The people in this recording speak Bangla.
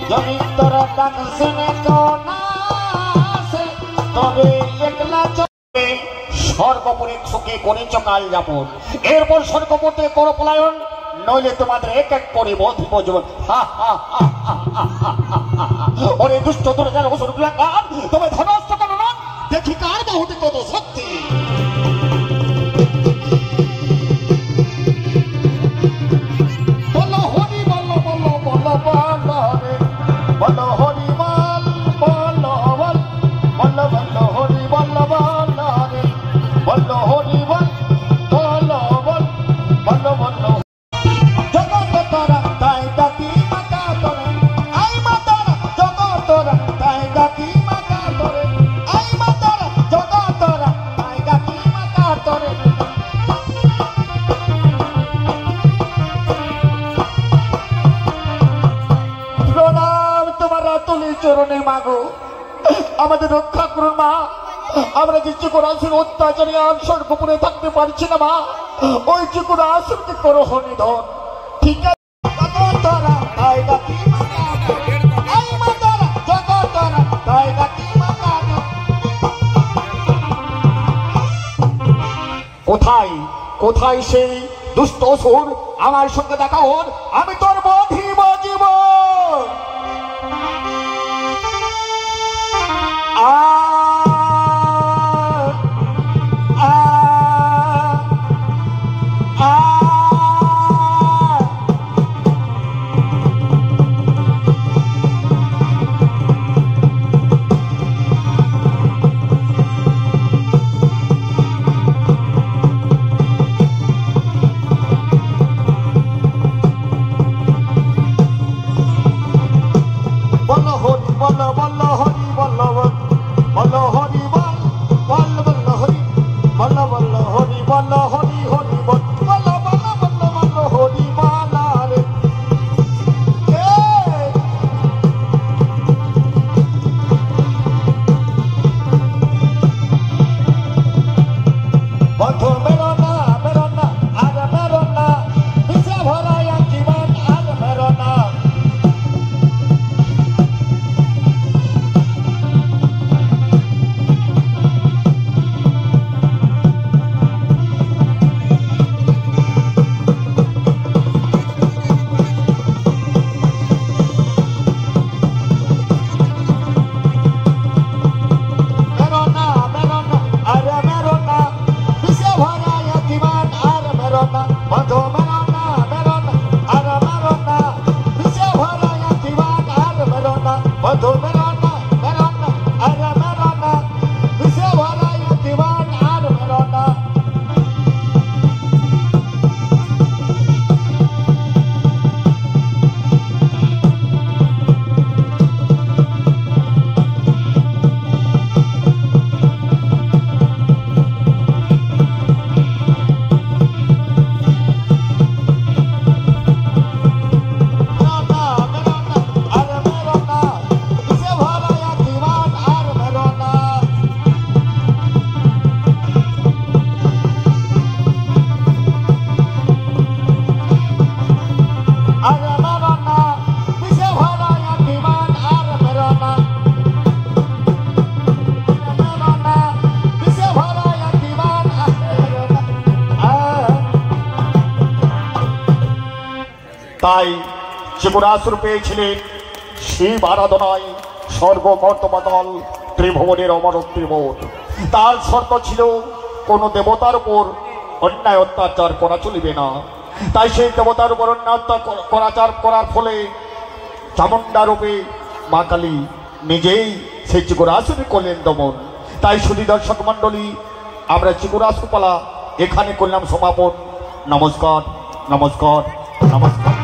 যদি তোরা ডাক শুনে তো না আসে তবে একলা চলে স্বর্গপুরে সুখে করেছ কাল যাপন এরপর স্বর্গপুরে করো পলায়ন নইলে তোমাদের এক এক করে বধিব জীবন ওরে দুষ্ট দুর্গার অসুর গুলাকার তবে ধনস্থ কেন না দেখি কার বাহুতে কত শক্তি বলো হরি বলো বলো বলো বলো রে বলো হরি বল বলো বল বলো বলো হরি বলো বলো রে বলো হরি বল বলো বল বলো বলো জগৎ তোরা তাই ডাকি মাতা তোরে আই মাতারা জগৎ তোরা তাই ডাকি মাতা তোরে আই মাতারা জগৎ তোরা তাই ডাকি মাতা তোরে প্রণাম তোমার তুলি চরণে মাগো আমাদের রক্ষা করুন মা আমরা যে চিকুর আসুন অত্যাচারী আর স্বর্গপুরে থাকতে পারছি না মা ওই চিকুর আসুনকে করো হরিধন ঠিক আছে জগতরা তাই ডাকি মাতা আই মাতারা জগতরা তাই ডাকি মাতা কোথায় কোথায় সেই দুষ্ট অসুর আমার সঙ্গে দেখা হন আমি তোর বধিব জীবন তাই চিকুরাসুর পেয়েছিলেন শিব আরাধনায় স্বর্গ মর্তপাতাল ত্রিভুবনের অমর ত্রিভুবন তার শর্ত ছিল কোন দেবতার উপর অন্যায় অত্যাচার করা চলিবে না তাই সেই দেবতার উপর অন্যায় অত্যাচার করার ফলে চামুণ্ডা রূপে মা কালী নিজেই সেই চিকুরাসুরই করলেন দমন তাই শুধু দর্শক মণ্ডলী আমরা চিকুরাসুর পালা এখানে করলাম সমাপন নমস্কার নমস্কার নমস্কার।